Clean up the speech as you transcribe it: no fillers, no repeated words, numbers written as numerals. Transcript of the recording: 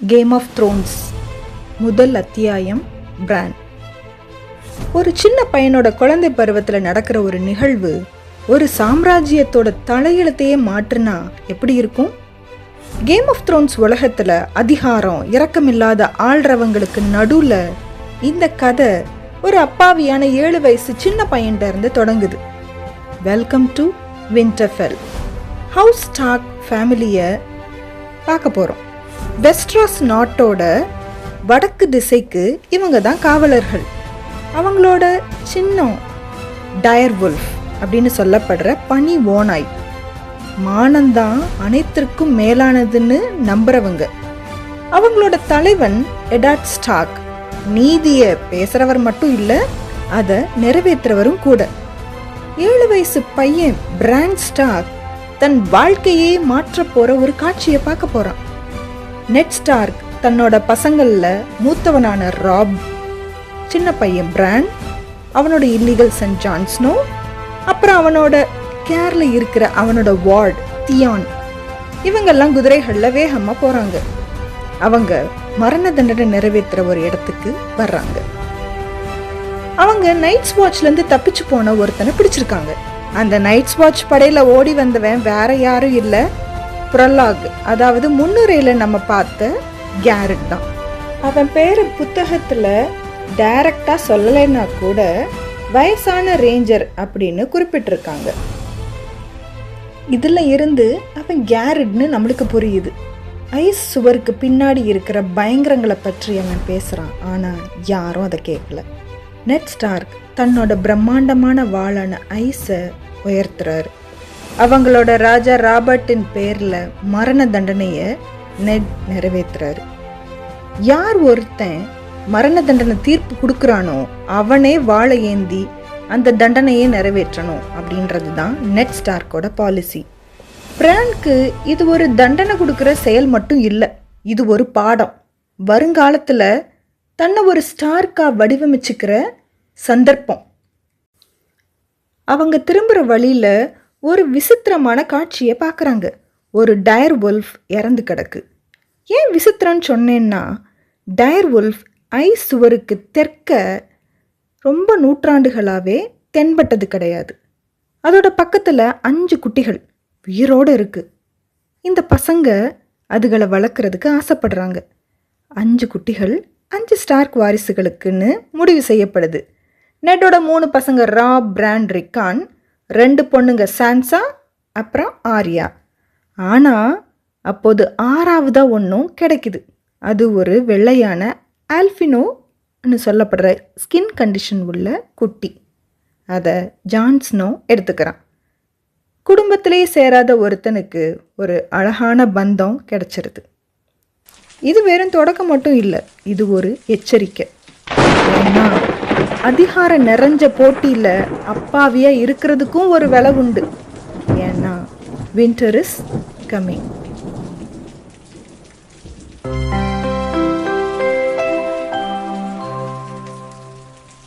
Game of Thrones முதல் அத்தியாயம். பிரான். ஒரு சின்ன பையனோட குழந்தை பருவத்தில் நடக்கிற ஒரு நிகழ்வு ஒரு சாம்ராஜ்யத்தோட தலையெழுத்தையே மாற்றினா எப்படி இருக்கும்? கேம் ஆஃப் த்ரோன்ஸ் உலகத்தில் அதிகாரம் இரக்கமில்லாத ஆள்றவங்களுக்கு நடுவில் இந்த கதை ஒரு அப்பாவியான 7 வயசு சின்ன பையன்கிட்ட இருந்து தொடங்குது. Welcome to Winterfell. House Stark ஃபேமிலியை பார்க்க போகிறோம். வெஸ்ட்ராஸ் நாட்டோட வடக்கு திசைக்கு இவங்க தான் காவலர்கள். அவங்களோட சின்னம் டயர்வுல்ஃப் அப்படின்னு சொல்லப்படுற பனி ஓநாய். மானந்தான் அனைத்திற்கும் மேலானதுன்னு நம்புறவங்க. அவங்களோட தலைவன் எடார்ட் ஸ்டார்க் நீதியை பேசுறவர் மட்டும் இல்லை, அதை நிறைவேற்றுறவரும் கூட. 7 வயசு பையன் பிரான் ஸ்டார்க் தன் வாழ்க்கையே மாற்ற போற ஒரு காட்சியை பார்க்க போறான். நெட் ஸ்டார்க் தன்னோட பசங்கள்ல மூத்தவனான ராப், சின்ன பையன் பிரான், அவனோட இல்லீகல் சன் ஜான் ஸ்னோ, அப்புறம் அவனோட கேர்ல இருக்கிற அவனோட வார்ட் தியான், இவங்கெல்லாம் குதிரைகள்ல வேகமா போறாங்க. அவங்க மரண தண்டனை நிறைவேற்றுற ஒரு இடத்துக்கு வர்றாங்க. அவங்க நைட்ஸ் வாட்ச்ல இருந்து தப்பிச்சு போன ஒருத்தனை பிடிச்சிருக்காங்க. அந்த நைட்ஸ் வாட்ச் படையில ஓடி வந்தவன் வேற யாரும் இல்லை, ப்ரொலாக், அதாவது முன்னுரையில நம்ம பார்த்த கேரட் தான். அவன் பேரு புத்தகத்துல டைரக்டா சொல்லலைன்னா கூட வயசான ரேஞ்சர் அப்படின்னு குறிப்பிட்டிருக்காங்க. இதுல இருந்து அவன் கேரட்னு நம்மளுக்கு புரியுது. ஐஸ் சுவருக்கு பின்னாடி இருக்கிற பயங்கரங்களை பற்றி அவன் பேசுறான். ஆனா யாரும் அதை கேட்கல. நெட் ஸ்டார்க் தன்னோட பிரம்மாண்டமான வாளான ஐஸை உயர்த்துறாரு. அவங்களோட ராஜா ராபர்ட்டின் பேர்ல மரண தண்டனையை நெட் நிறைவேற்றுறாரு. யார் ஒருத்தன் மரண தண்டனை தீர்ப்பு கொடுக்குறானோ அவனே வாழை ஏந்தி அந்த தண்டனையை நிறைவேற்றணும் அப்படின்றது தான் நெட் ஸ்டார்க்கோட பாலிசி. பிரான்க்கு இது ஒரு தண்டனை கொடுக்குற செயல் மட்டும் இல்லை, இது ஒரு பாடம். வருங்காலத்துல தன்னை ஒரு ஸ்டார்க்கா வடிவமைச்சுக்கிற சந்தர்ப்பம். அவங்க திரும்புகிற வழியில ஒரு விசித்திரமான காட்சியை பார்க்குறாங்க. ஒரு டயர்வுல்ஃப் இறந்து கிடக்கு. ஏன் விசித்திரம்னு சொன்னேன்னா, டயர்வுல்ஃப் ஐஸ் சுவருக்கு தெற்க ரொம்ப நூற்றாண்டுகளாகவே தென்பட்டது கிடையாது. அதோட பக்கத்தில் 5 குட்டிகள் உயிரோடு இருக்கு. இந்த பசங்க அதுகளை வளர்க்குறதுக்கு ஆசைப்படுறாங்க. 5 குட்டிகள் 5 ஸ்டார்க் வாரிசுகளுக்குன்னு முடிவு செய்யப்படுது. நெட்டோட 3 பசங்க ராப், பிரான், ரிக்கான், 2 பொண்ணுங்க சான்சா, அப்புறம் ஆரியா. ஆனால் அப்போது 6ஆவதா ஒன்றும் கிடைக்குது. அது ஒரு வெள்ளையான ஆல்ஃபினோன்னு சொல்லப்படுற ஸ்கின் கண்டிஷன் உள்ள குட்டி. அதை ஜான் ஸ்னோ எடுத்துக்கிறான். குடும்பத்திலேயே சேராத ஒருத்தனுக்கு ஒரு அழகான பந்தம் கிடைச்சிருது. இது வெறும் தொடக்கம் மட்டும் இல்லை, இது ஒரு எச்சரிக்கை. ஏன்னா அதிகாரம் நிறைஞ்ச போட்டியில் அப்பாவியா இருக்கிறதுக்கும் ஒரு விலை உண்டு. ஏன்னா வின்டர் இஸ் கம்மிங்.